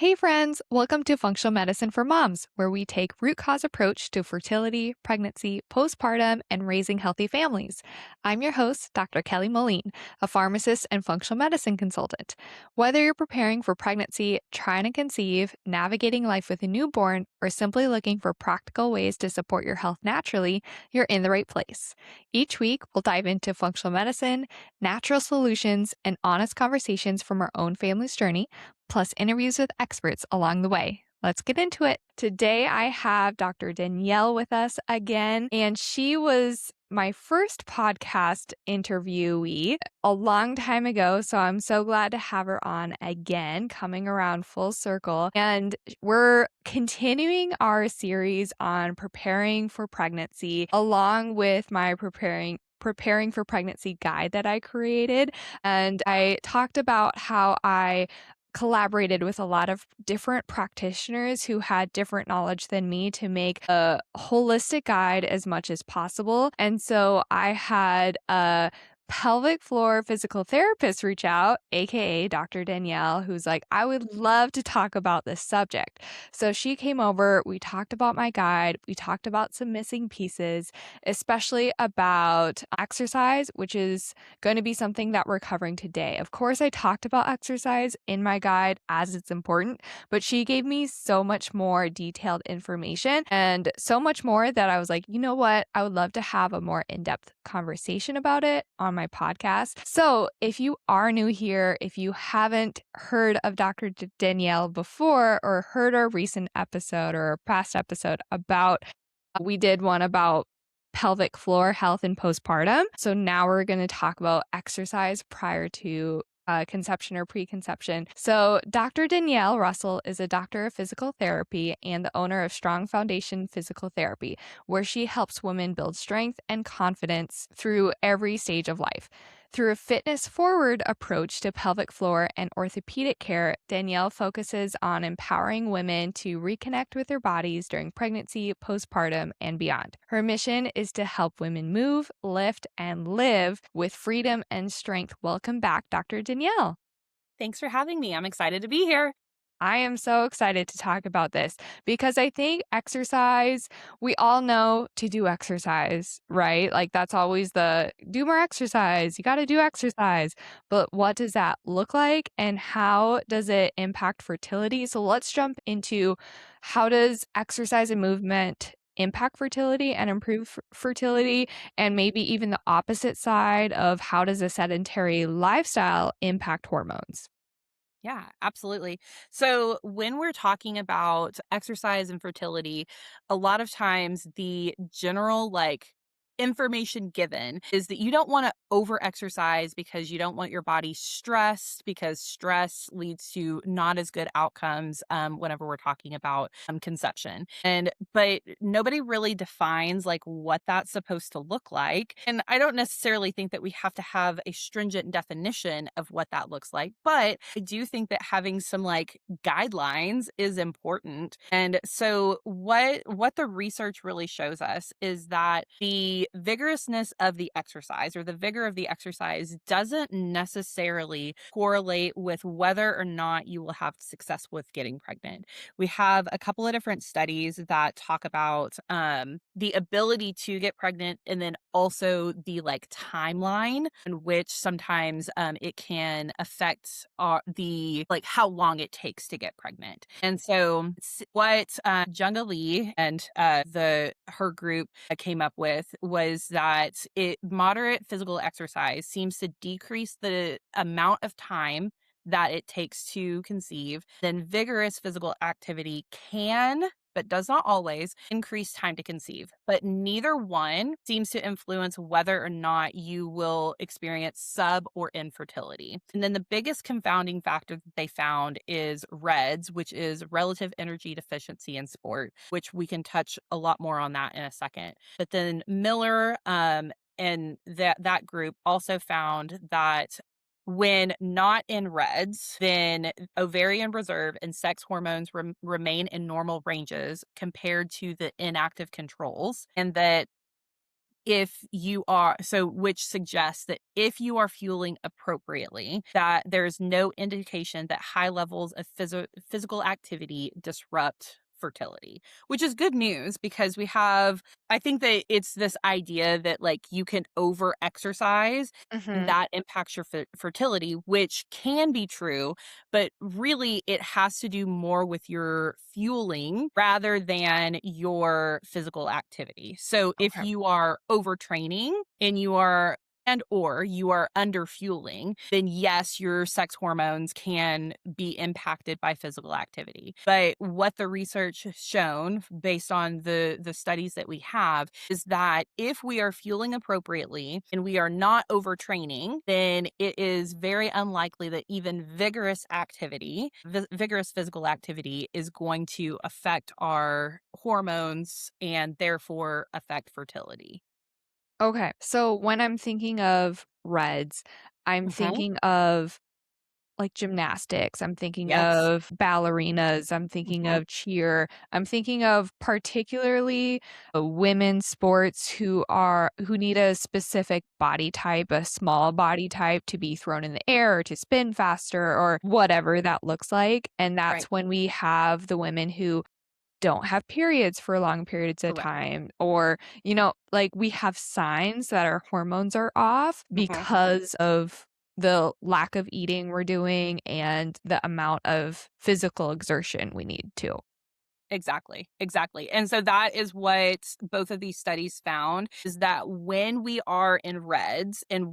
Hey friends, welcome to Functional Medicine for Moms, where we take root cause approach to fertility, pregnancy, postpartum, and raising healthy families. I'm your host, Dr. Kelly Moline, a pharmacist and functional medicine consultant. Whether you're preparing for pregnancy, trying to conceive, navigating life with a newborn, or simply looking for practical ways to support your health naturally, you're in the right place. Each week, we'll dive into functional medicine, natural solutions, and honest conversations from our own family's journey plus interviews with experts along the way. Let's get into it. Today, I have Dr. Danyell with us again, and she was my first podcast interviewee a long time ago. So I'm so glad to have her on again, coming around full circle. And we're continuing our series on preparing for pregnancy, along with my preparing for pregnancy guide that I created. And I talked about how I collaborated with a lot of different practitioners who had different knowledge than me to make a holistic guide as much as possible. And so I had a pelvic floor physical therapist reach out, aka Dr. Danyell, who's like, I would love to talk about this subject. So she came over, we talked about my guide, we talked about some missing pieces, especially about exercise, which is going to be something that we're covering today. Of course, I talked about exercise in my guide as it's important, but she gave me so much more detailed information and so much more that I was like, you know what? I would love to have a more in depth conversation about it on my podcast. So if you are new here, if you haven't heard of Dr. Danielle before or heard our recent episode or a past episode about, we did one about pelvic floor health and postpartum. So now we're going to talk about exercise prior to conception or preconception. So Dr. Danyell Russell is a doctor of physical therapy and the owner of Strong Foundation Physical Therapy, where she helps women build strength and confidence through every stage of life. Through a fitness forward approach to pelvic floor and orthopedic care, Danielle focuses on empowering women to reconnect with their bodies during pregnancy, postpartum, and beyond. Her mission is to help women move, lift, and live with freedom and strength. Welcome back, Dr. Danielle. Thanks for having me. I'm excited to be here. I am so excited to talk about this because I think exercise, we all know to do exercise, right? Like that's always the do more exercise. You got to do exercise. But what does that look like and how does it impact fertility? So let's jump into how does exercise and movement impact fertility and improve fertility, and maybe even the opposite side of how does a sedentary lifestyle impact hormones? Yeah, absolutely. So, when we're talking about exercise and fertility, a lot of times the general information given is that you don't want to over exercise because you don't want your body stressed, because stress leads to not as good outcomes whenever we're talking about conception. But nobody really defines like what that's supposed to look like. And I don't necessarily think that we have to have a stringent definition of what that looks like, but I do think that having some like guidelines is important. And so what the research really shows us is that the vigorousness of the exercise or the vigor of the exercise doesn't necessarily correlate with whether or not you will have success with getting pregnant. We have a couple of different studies that talk about the ability to get pregnant and then also the like timeline in which sometimes it can affect the like how long it takes to get pregnant. And so what Junga Lee and the her group came up with was that moderate physical exercise seems to decrease the amount of time that it takes to conceive. Then vigorous physical activity can, but does not always, increase time to conceive. But neither one seems to influence whether or not you will experience sub or infertility. And then the biggest confounding factor that they found is REDS, which is relative energy deficiency in sport, which we can touch a lot more on that in a second. But then Miller and that group also found that when not in REDS, then ovarian reserve and sex hormones remain in normal ranges compared to the inactive controls, and that if you are so which suggests that if you are fueling appropriately, that there's no indication that high levels of physical activity disrupt fertility, which is good news because I think that it's this idea that like you can over exercise and Hmm. that impacts your fertility, which can be true, but really it has to do more with your fueling rather than your physical activity. So if Okay. you are overtraining and or you are under fueling, then yes, your sex hormones can be impacted by physical activity. But what the research has shown based on the studies that we have is that if we are fueling appropriately and we are not overtraining, then it is very unlikely that even vigorous physical activity is going to affect our hormones and therefore affect fertility. Okay. So when I'm thinking of REDS, I'm Mhm. thinking of like gymnastics, I'm thinking Yes. of ballerinas, I'm thinking Mhm. of cheer, I'm thinking of particularly women's sports who need a specific body type, a small body type to be thrown in the air or to spin faster or whatever that looks like. And that's Right. when we have the women who don't have periods for long periods of Correct. time or, like we have signs that our hormones are off Mhm. because of the lack of eating we're doing and the amount of physical exertion we need to. Exactly, exactly. And so that is what both of these studies found is that when we are in reds and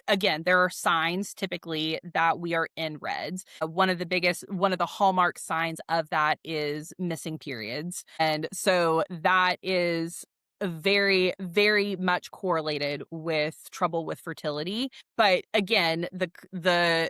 again, there are signs typically that we are in reds. One of the hallmark signs of that is missing periods. And so that is very, very much correlated with trouble with fertility. But again, the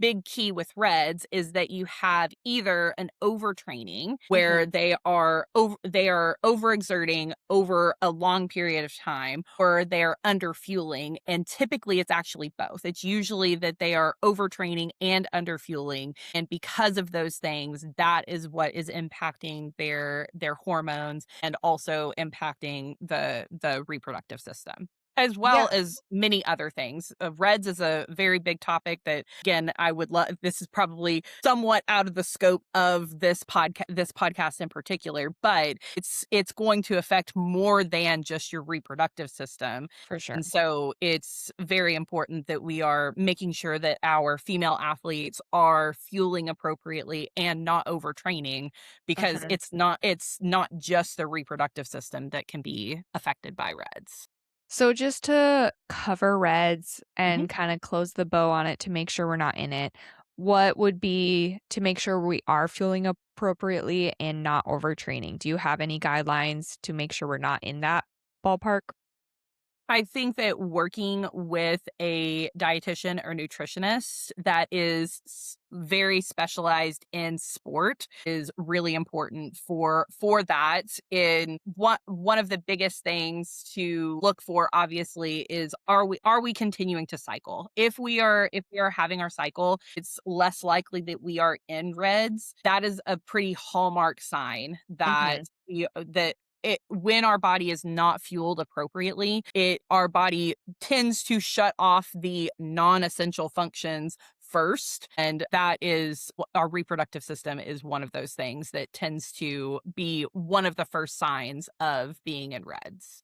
big key with reds is that you have either an overtraining where Mhm. they are overexerting over a long period of time or they're underfueling, and typically it's actually both. It's usually that they are overtraining and underfueling, and because of those things that is what is impacting their hormones and also impacting the reproductive system as well Yeah, as many other things. Reds is a very big topic that, again, I would love. This is probably somewhat out of the scope of this podcast in particular, but it's going to affect more than just your reproductive system. for sure. And so it's very important that we are making sure that our female athletes are fueling appropriately and not overtraining because Mhm. it's not just the reproductive system that can be affected by reds. So just to cover reds Mhm. and kind of close the bow on it to make sure we're not in it, what would be to make sure we are fueling appropriately and not overtraining? Do you have any guidelines to make sure we're not in that ballpark? I think that working with a dietitian or nutritionist that is very specialized in sport is really important for that. In one of the biggest things to look for obviously is are we continuing to cycle? If we are having our cycle, it's less likely that we are in reds. That is a pretty hallmark sign that Mhm. when our body is not fueled appropriately, our body tends to shut off the non-essential functions first, and that is our reproductive system is one of those things that tends to be one of the first signs of being in reds.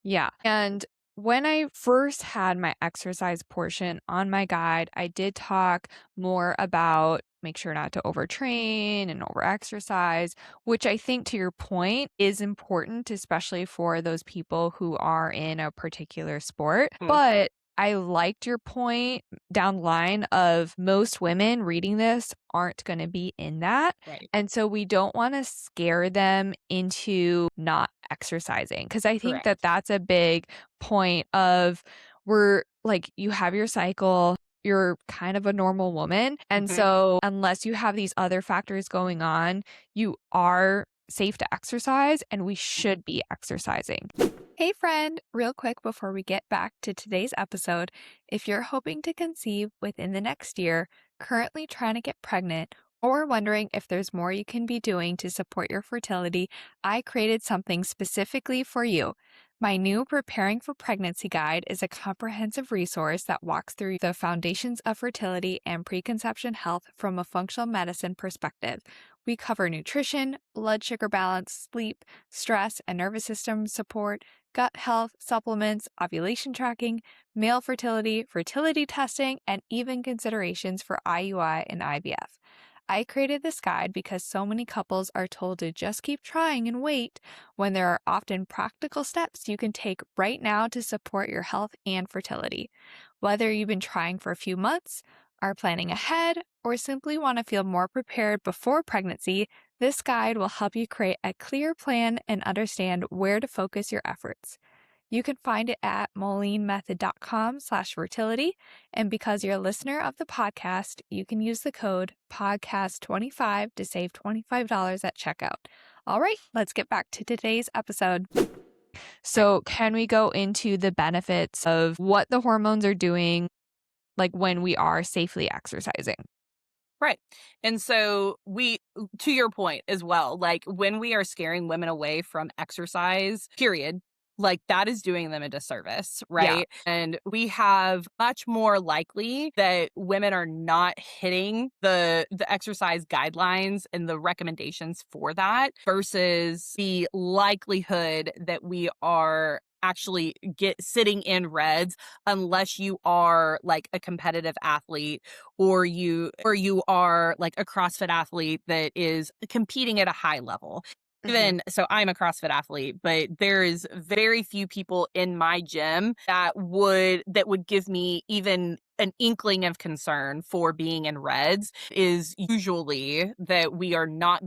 Yeah. And when I first had my exercise portion on my guide, I did talk more about make sure not to overtrain and overexercise, which I think to your point is important, especially for those people who are in a particular sport. Mm, But I liked your point down the line of most women reading this aren't going to be in that. right. And so we don't want to scare them into not exercising because I think that Correct. that's a big point of we're like you have your cycle, you're kind of a normal woman. And Mhm. so unless you have these other factors going on, you are safe to exercise and we should be exercising. Hey, friend, real quick before we get back to today's episode, if you're hoping to conceive within the next year, currently trying to get pregnant, or wondering if there's more you can be doing to support your fertility, I created something specifically for you. My new Preparing for Pregnancy Guide is a comprehensive resource that walks through the foundations of fertility and preconception health from a functional medicine perspective. We cover nutrition, blood sugar balance, sleep, stress and nervous system support, gut health, supplements, ovulation tracking, male fertility, fertility testing, and even considerations for IUI and IVF. I created this guide because so many couples are told to just keep trying and wait when there are often practical steps you can take right now to support your health and fertility. Whether you've been trying for a few months, are planning ahead, or simply want to feel more prepared before pregnancy, this guide will help you create a clear plan and understand where to focus your efforts. You can find it at molinmethod.com/fertility. And because you're a listener of the podcast, you can use the code podcast25 to save $25 at checkout. All right, let's get back to today's episode. So, can we go into the benefits of what the hormones are doing, like when we are safely exercising? Right. And so to your point as well, like when we are scaring women away from exercise, period, like that is doing them a disservice, Yeah. right? And we have much more likely that women are not hitting the exercise guidelines and the recommendations for that versus the likelihood that we are actually get sitting in reds unless you are like a competitive athlete or you are like a CrossFit athlete that is competing at a high level. Hmm. Even so, I'm a CrossFit athlete, but there is very few people in my gym that would give me even an inkling of concern for being in reds is usually that we are not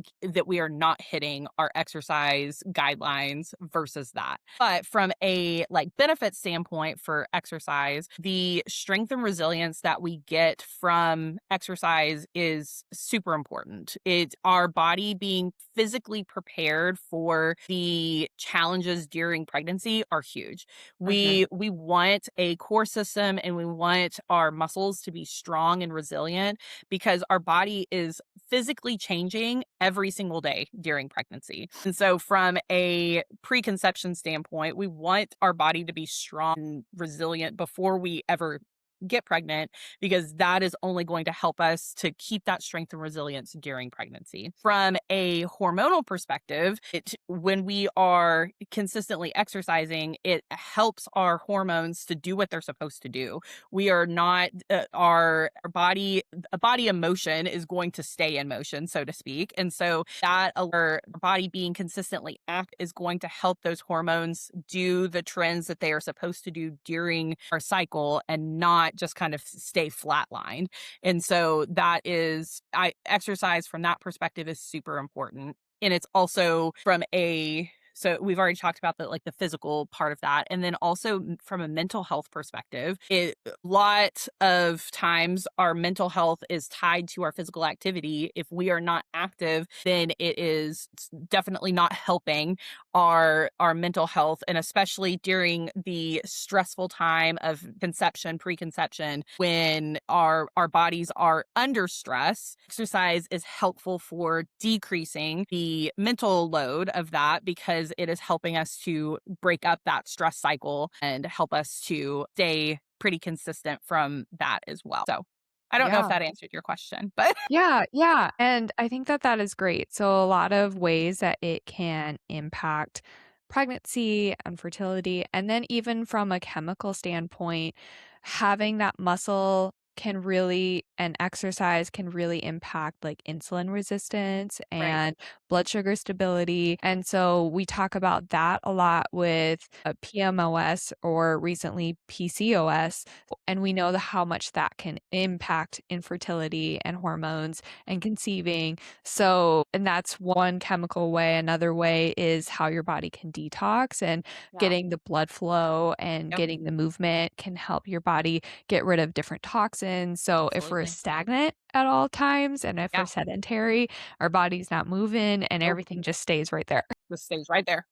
hitting our exercise guidelines versus that. But from a like benefit standpoint for exercise, the strength and resilience that we get from exercise is super important. It's our body being physically prepared for the challenges during pregnancy are huge. Hmm. We want a core system and we want our muscles to be strong and resilient because our body is physically changing every single day during pregnancy. And so from a preconception standpoint, we want our body to be strong and resilient before we ever get pregnant because that is only going to help us to keep that strength and resilience during pregnancy. From a hormonal perspective, when we are consistently exercising, it helps our hormones to do what they're supposed to do. We are not our body a body emotion is going to stay in motion, so to speak. And so that our body being consistently active is going to help those hormones do the trends that they are supposed to do during our cycle and not just kind of stay flatlined. And so that is I exercise from that perspective is super important. And it's also from a so we've already talked about the physical part of that. And then also from a mental health perspective, a lot of times our mental health is tied to our physical activity. If we are not active, then it is definitely not helping our mental health, and especially during the stressful time of conception, preconception, when our bodies are under stress. Exercise is helpful for decreasing the mental load of that because it is helping us to break up that stress cycle and help us to stay pretty consistent from that as well. So I don't know if Yeah. that answered your question, but Yeah, yeah, and I think that that is great. So a lot of ways that it can impact pregnancy and fertility, and then even from a chemical standpoint, having that muscle can really and exercise can really impact like insulin resistance right. and blood sugar stability. And so we talk about that a lot with PMOS or recently PCOS, and we know how much that can impact infertility and hormones and conceiving. So, and that's one chemical way. Another way is how your body can detox, and Yeah. getting the blood flow and Yep. getting the movement can help your body get rid of different toxins. So, if we're Absolutely. stagnant at all times and if we're Yeah. sedentary, our body's not moving and Nope. everything just stays right there. This stays right there.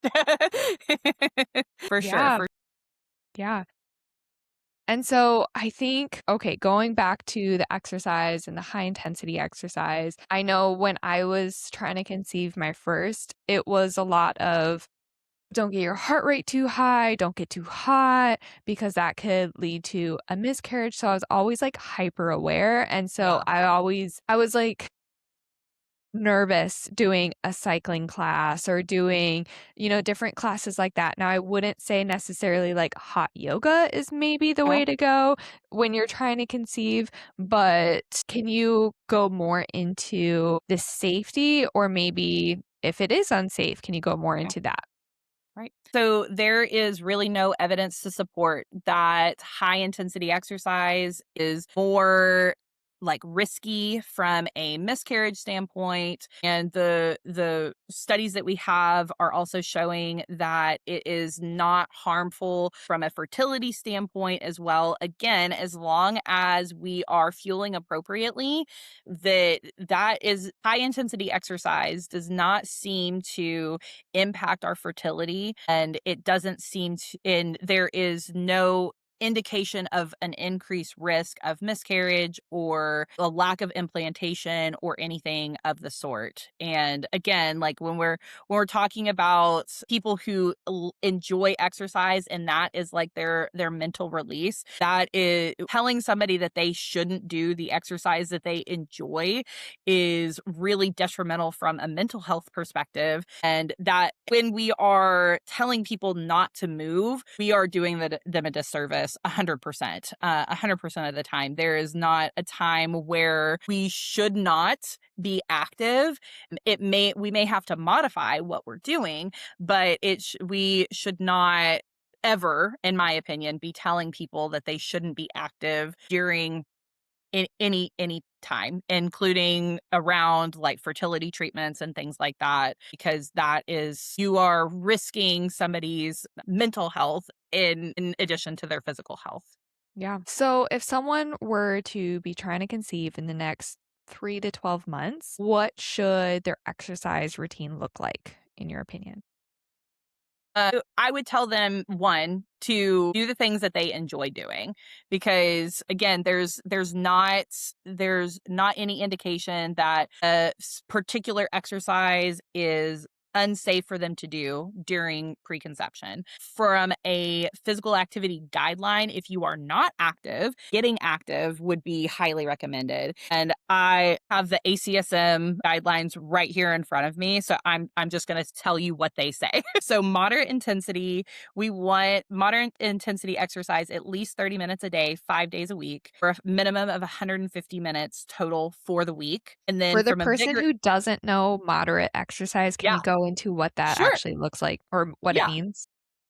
For sure. Yeah. Yeah. And so I think, okay, going back to the exercise and the high intensity exercise, I know when I was trying to conceive my first, it was a lot of don't get your heart rate too high, don't get too hot because that could lead to a miscarriage. So I was always like hyper aware. And so Yeah. I was like nervous doing a cycling class or doing, different classes like that. Now, I wouldn't say necessarily like hot yoga is maybe the Okay. way to go when you're trying to conceive, but can you go more into the safety or maybe if it is unsafe, can you go more Okay. into that? Right. So there is really no evidence to support that high intensity exercise is more like risky from a miscarriage standpoint, and the studies that we have are also showing that it is not harmful from a fertility standpoint as well, again, as long as we are fueling appropriately. That is high intensity exercise does not seem to impact our fertility, and it doesn't seem to, and there is no indication of an increased risk of miscarriage or a lack of implantation or anything of the sort. And again, like when we're talking about people who enjoy exercise and that is like their mental release, that is telling somebody that they shouldn't do the exercise that they enjoy is really detrimental from a mental health perspective. And that when we are telling people not to move, we are doing them a disservice 100%. 100% of the time. There is not a time where we should not be active. We may have to modify what we're doing, but we should not ever, in my opinion, be telling people that they shouldn't be active during any time, including around like fertility treatments and things like that, because that is you are risking somebody's mental health in addition to their physical health. Yeah. So if someone were to be trying to conceive in the next 3 to 12 months, what should their exercise routine look like, in your opinion? I would tell them one to do the things that they enjoy doing, because again, there's not any indication that a particular exercise is unsafe for them to do during preconception. From a physical activity guideline, if you are not active, getting active would be highly recommended. And I have the ACSM guidelines right here in front of me, so I'm just going to tell you what they say. So moderate intensity, we want moderate intensity exercise at least 30 minutes a day, 5 days a week, for a minimum of 150 minutes total for the week. And then For the from a person vigor who doesn't know moderate exercise, can yeah, you go into what that sure. actually looks like or what it Yeah. means?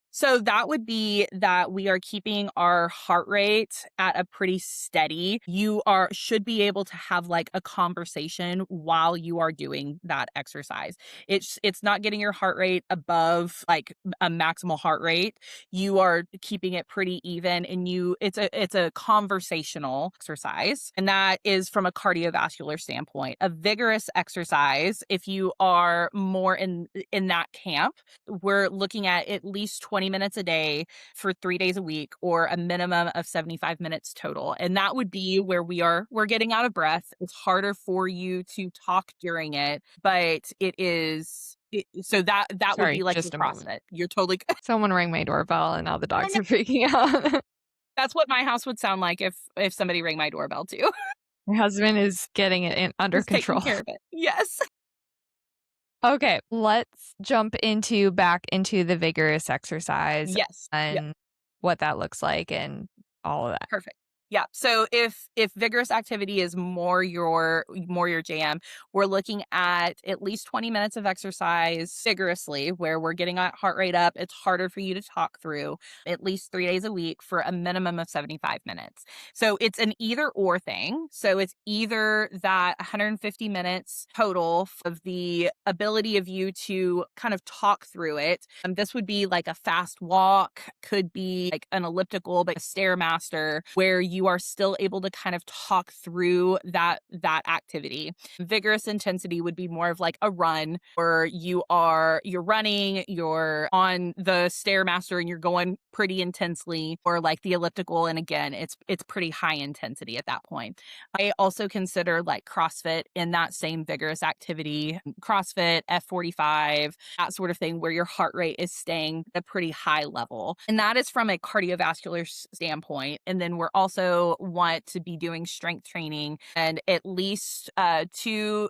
So that would be that we are keeping our heart rate at a pretty steady. You are should be able to have like a conversation while you are doing that exercise. It's not getting your heart rate above like a maximal heart rate. You are keeping it pretty even, and it's a conversational exercise, and that is from a cardiovascular standpoint. A vigorous exercise, if you are more in that camp, we're looking at least 20 minutes a day for 3 days a week, or a minimum of 75 minutes total. And that would be where we're getting out of breath. It's harder for you to talk during it, but so that would be Sorry, like your just a moment. CrossFit. You're totally Someone rang my doorbell and now the Oh, dogs no. are freaking out. That's what my house would sound like if somebody rang my doorbell too. My husband is getting it under Just taking control. care of it. Yes. Okay, let's jump back into the vigorous exercise Yes. Yeah. and what that looks like and all of that. Perfect. Yeah. So if vigorous activity is more your jam, we're looking at least 20 minutes of exercise vigorously, where we're getting our heart rate up. It's harder for you to talk through, at least 3 days a week for a minimum of 75 minutes. So it's an either or thing. So it's either that 150 minutes total of the ability of you to kind of talk through it. This would be like a fast walk, could be like an elliptical, but a stairmaster, where you are still able to kind of talk through that activity. Vigorous intensity would be more of like a run where you're running, you're on the Stairmaster and you're going pretty intensely, or like the elliptical, and again, it's pretty high intensity at that point. I also consider like CrossFit in that same vigorous activity, CrossFit, F45, that sort of thing, where your heart rate is staying at a pretty high level. And that is from a cardiovascular standpoint. And then we're also want to be doing strength training and at least 2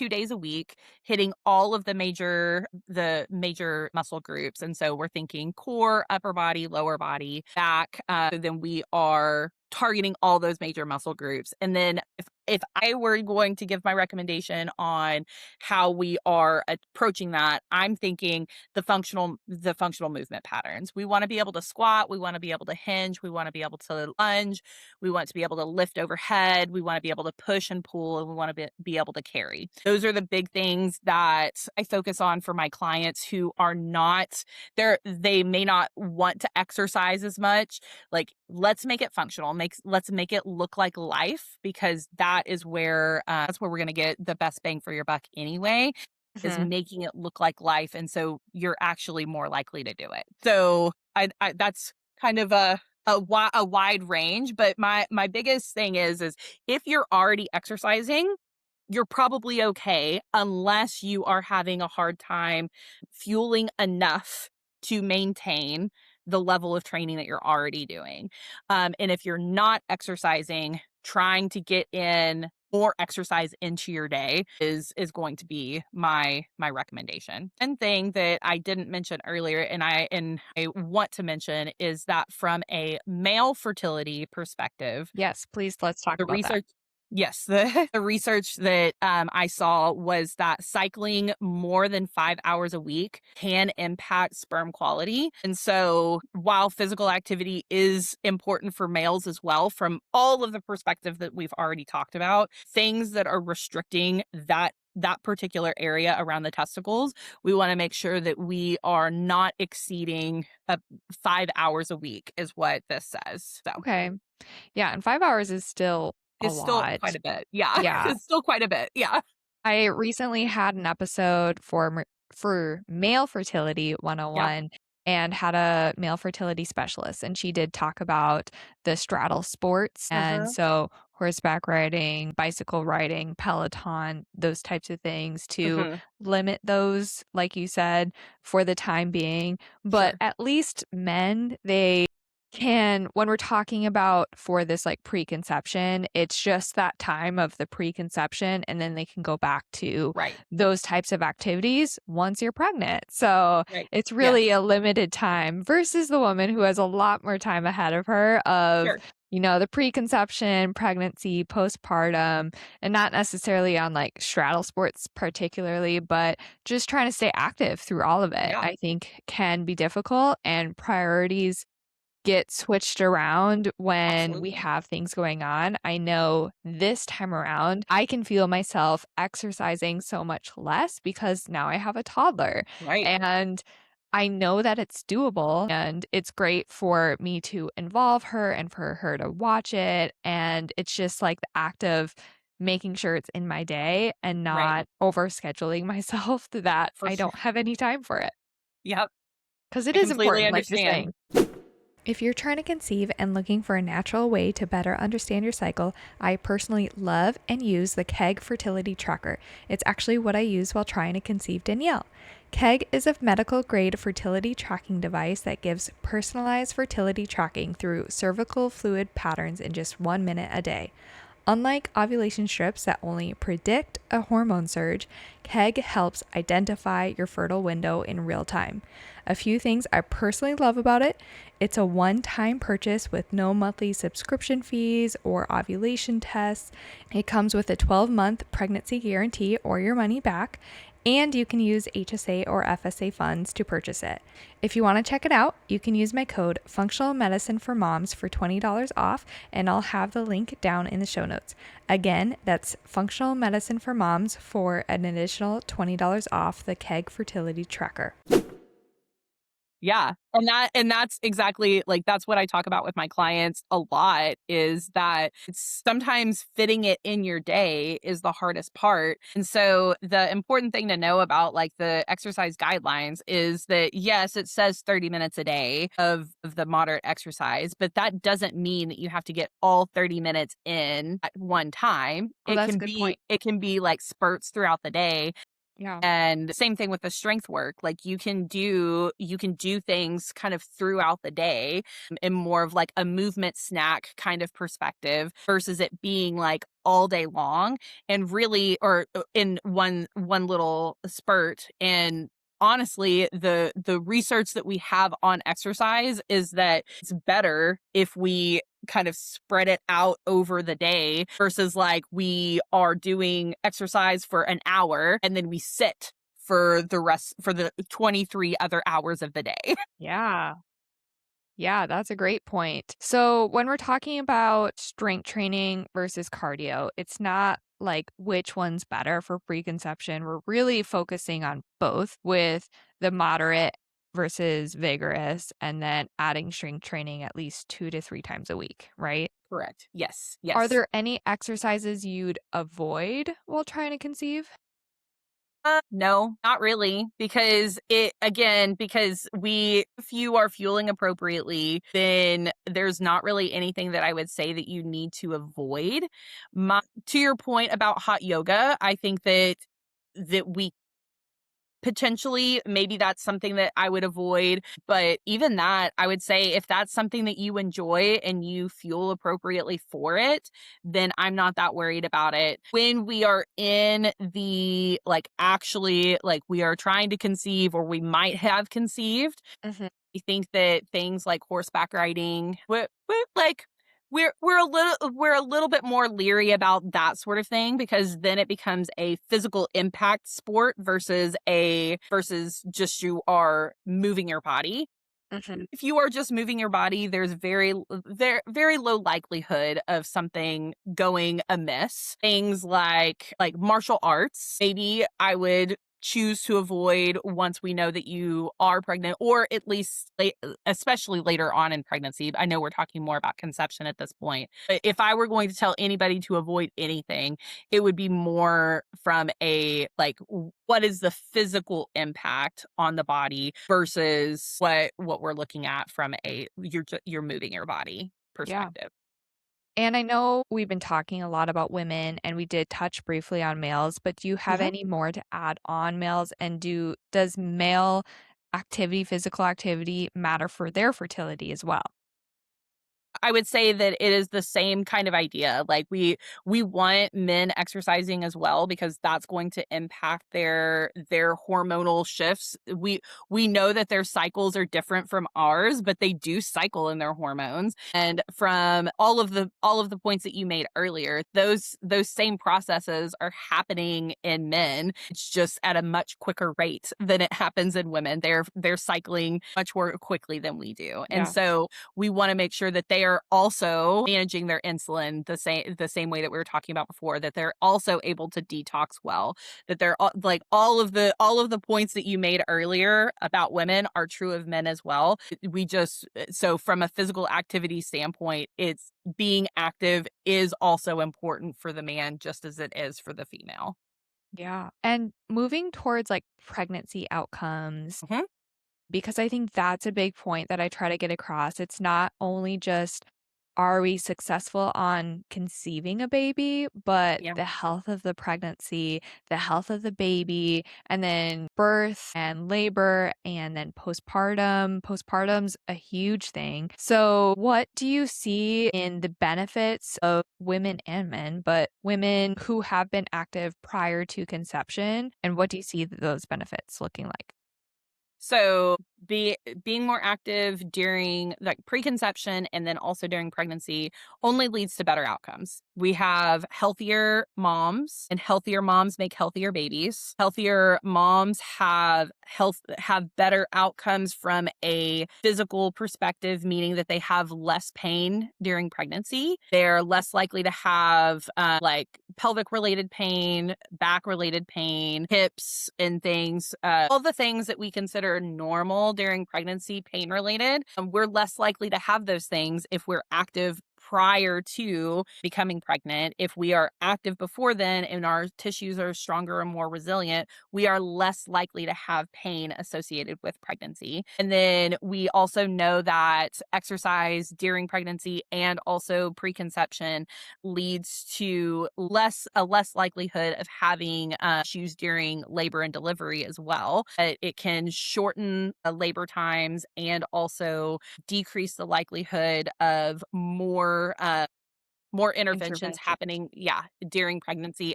days a week, hitting all of the major muscle groups. And so we're thinking core, upper body, lower body, back. Then we are targeting all those major muscle groups. And then if I were going to give my recommendation on how we are approaching that, I'm thinking the functional movement patterns. We want to be able to squat, we want to be able to hinge, we want to be able to lunge, we want to be able to lift overhead, we want to be able to push and pull, and we want to be able to carry. Those are the big things that I focus on for my clients who are not they may not want to exercise as much. Like, let's make it functional. Let's make it look like life, because that's where we're going to get the best bang for your buck anyway, is Mhm. making it look like life. And so you're actually more likely to do it. So I that's kind of a wide range, but my biggest thing is if you're already exercising, you're probably okay, unless you are having a hard time fueling enough to maintain the level of training that you're already doing. And if you're not exercising, trying to get in more exercise into your day is going to be my recommendation. And thing that I didn't mention earlier, and I want to mention, is that from a male fertility perspective, Yes, please, let's talk the about that. research yes, the research that, I saw was that cycling more than 5 hours a week can impact sperm quality, and so, while physical activity is important for males as well, from all of the perspective that we've already talked about, things that are restricting that particular area around the testicles, we wanna make sure that we are not exceeding, 5 hours a week is what this says, so Okay. Yeah, and 5 hours is still a it's still quite lot. a bit. Yeah, Yeah. it's still quite a bit. Yeah. I recently had an episode for Male Fertility Yeah. 101 and had a male fertility specialist, and she did talk about the straddle sports, and Uh-huh. so horseback riding, bicycle riding, Peloton, those types of things to Mhm. limit those, like you said, for the time being. But Sure. at least men, they can, when we're talking about for this like preconception, it's just that time of the preconception, and then they can go back to Right. those types of activities once you're pregnant. So Right. it's really Yes. a limited time versus the woman who has a lot more time ahead of her of, Sure. the preconception, pregnancy, postpartum, and not necessarily on like straddle sports particularly, but just trying to stay active through all of it, Yeah. I think can be difficult, and priorities get switched around when we Absolutely. have things going on. I know this time around, I can feel myself exercising so much less because now I have a toddler. Right. And I know that it's doable, and it's great for me to involve her and for her to watch it. And it's just like the act of making sure it's in my day and Right. not overscheduling myself that For I sure. don't have any time for it. Yep. Because it I is completely important, like you're understand. saying. If you're trying to conceive and looking for a natural way to better understand your cycle, I personally love and use the KEG fertility tracker. It's actually what I use while trying to conceive Danyell. KEG is a medical grade fertility tracking device that gives personalized fertility tracking through cervical fluid patterns in just 1 minute a day. Unlike ovulation strips that only predict a hormone surge, KEG helps identify your fertile window in real time. A few things I personally love about it: it's a one-time purchase with no monthly subscription fees or ovulation tests. It comes with a 12-month pregnancy guarantee or your money back, and you can use HSA or FSA funds to purchase it. If you want to check it out, you can use my code Functional Medicine for Moms for $20 off, and I'll have the link down in the show notes. Again, that's Functional Medicine for Moms for an additional $20 off the KEG fertility tracker. Yeah. And that's exactly like that's what I talk about with my clients a lot is that it's sometimes fitting it in your day is the hardest part. And so the important thing to know about like the exercise guidelines is that yes, it says 30 minutes a day of the moderate exercise, but that doesn't mean that you have to get all 30 minutes in at one time. Oh, It that's a can good be point. it can be like spurts throughout the day, Yeah. and same thing with the strength work. Like you can do things kind of throughout the day in more of like a movement snack kind of perspective versus it being like all day long and really or in one little spurt. And honestly, the research that we have on exercise is that it's better if we kind of spread it out over the day versus like we are doing exercise for an hour and then we sit for the 23 other hours of the day. Yeah. Yeah, that's a great point. So, when we're talking about strength training versus cardio, it's not like which one's better for preconception. We're really focusing on both with the moderate versus vigorous, and then adding strength training at least 2 to 3 times a week, right? Correct. Yes. Are Yes. there any exercises you'd avoid while trying to conceive? No, not really, because if you are fueling appropriately, then there's not really anything that I would say that you need to avoid. To your point about hot yoga, I think that we potentially, maybe that's something that I would avoid, but even that, I would say if that's something that you enjoy and you fuel appropriately for it, then I'm not that worried about it. When we are in the like actually like we are trying to conceive or we might have conceived, Mhm. I think that things like horseback riding, like we're a little bit more leery about that sort of thing because then it becomes a physical impact sport versus just you are moving your body. Mhm. If you are just moving your body, there's very low likelihood of something going amiss. Things like martial arts, maybe I would choose to avoid once we know that you are pregnant, or at least especially later on in pregnancy. I know we're talking more about conception at this point, but if I were going to tell anybody to avoid anything, it would be more from a like what is the physical impact on the body versus what we're looking at from a you're moving your body Yeah. perspective. And I know we've been talking a lot about women and we did touch briefly on males, but do you have Mhm. any more to add on males? And does male activity, physical activity matter for their fertility as well? I would say that it is the same kind of idea. Like we want men exercising as well because that's going to impact their hormonal shifts. We know that their cycles are different from ours, but they do cycle in their hormones. And from all of the points that you made earlier, those same processes are happening in men. It's just at a much quicker rate than it happens in women. They're cycling much more quickly than we do. And Yeah. so we want to make sure that they are also managing their insulin the same way that we were talking about before, that they're also able to detox well, that they're like all of the points that you made earlier about women are true of men as well. We just so from a physical activity standpoint, it's being active is also important for the man just as it is for the female. Yeah. And moving towards like pregnancy outcomes, Mhm. because I think that's a big point that I try to get across. It's not only just are we successful on conceiving a baby, but Yeah. the health of the pregnancy, the health of the baby, and then birth and labor, and then postpartum. Postpartum's a huge thing. So, what do you see in the benefits of women and men, but women who have been active prior to conception? And what do you see those benefits looking like? So being more active during like preconception and then also during pregnancy only leads to better outcomes. We have healthier moms and healthier moms make healthier babies. Healthier moms have better outcomes from a physical perspective, meaning that they have less pain during pregnancy. They're less likely to have like pelvic related pain, back related pain, hips and things, all the things that we consider normal hormonal during pregnancy, pain related. We're less likely to have those things if we're active prior to becoming pregnant. If we are active before then and our tissues are stronger and more resilient, we are less likely to have pain associated with pregnancy. And then we also know that exercise during pregnancy and also preconception leads to a less likelihood of having issues during labor and delivery as well. It can shorten labor times and also decrease the likelihood of more interventions Intervention. happening, yeah, during pregnancy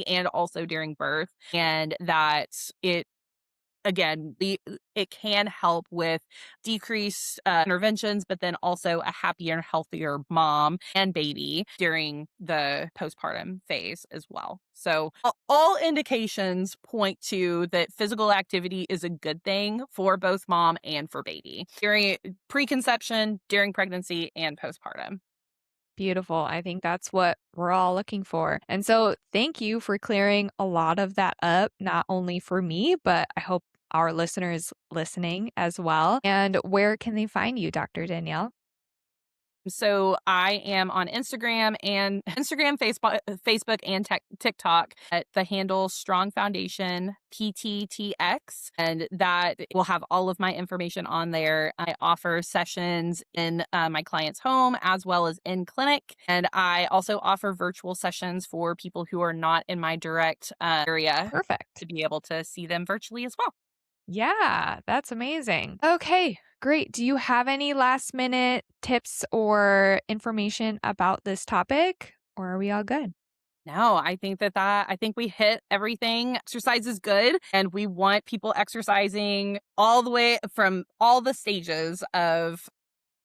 and also during birth. And that it again, it can help with decreased interventions, but then also a happier, healthier mom and baby during the postpartum phase as well. So, all indications point to that physical activity is a good thing for both mom and for baby during preconception, during pregnancy, and postpartum. Beautiful. I think that's what we're all looking for. And so thank you for clearing a lot of that up, not only for me, but I hope our listeners listening as well. And where can they find you, Dr. Danielle? So I am on Facebook, and TikTok at the handle Strong Foundation PTTX, and that will have all of my information on there. I offer sessions in my client's home as well as in clinic, and I also offer virtual sessions for people who are not in my direct area Perfect. to be able to see them virtually as well. Yeah, that's amazing. Okay, great. Do you have any last minute tips or information about this topic, or are we all good? No, I think I think we hit everything. Exercise is good, and we want people exercising all the way from all the stages of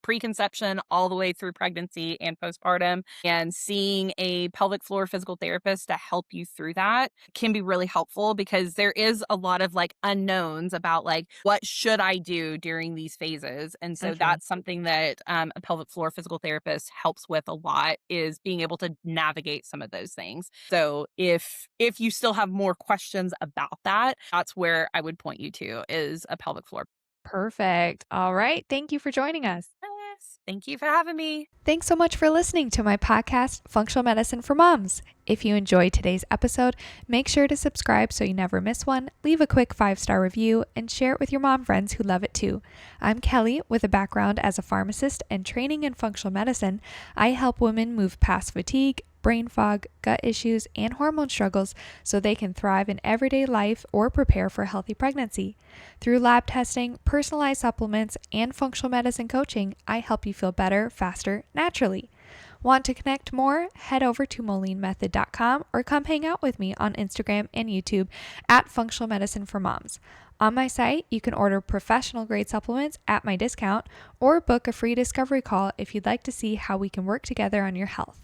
preconception all the way through pregnancy and postpartum, and seeing a pelvic floor physical therapist to help you through that can be really helpful because there is a lot of like unknowns about like what should I do during these phases. And so Mhm. that's something that a pelvic floor physical therapist helps with a lot, is being able to navigate some of those things. So if you still have more questions about that, that's where I would point you to, is a pelvic floor. Perfect. All right. Thank you for joining us. Yes, thank you for having me. Thanks so much for listening to my podcast, Functional Medicine for Moms. If you enjoyed today's episode, make sure to subscribe so you never miss one, leave a quick 5-star review, and share it with your mom friends who love it too. I'm Kelly with a background as a pharmacist and training in functional medicine. I help women move past fatigue, brain fog, gut issues, and hormone struggles so they can thrive in everyday life or prepare for a healthy pregnancy. Through lab testing, personalized supplements, and functional medicine coaching, I help you feel better, faster, naturally. Want to connect more? Head over to molinmethod.com or come hang out with me on Instagram and YouTube at Functional Medicine for Moms. On my site, you can order professional grade supplements at my discount or book a free discovery call if you'd like to see how we can work together on your health.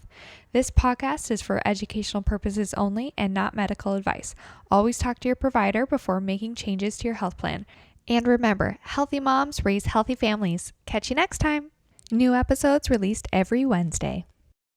This podcast is for educational purposes only and not medical advice. Always talk to your provider before making changes to your health plan. And remember, healthy moms raise healthy families. Catch you next time. New episodes released every Wednesday.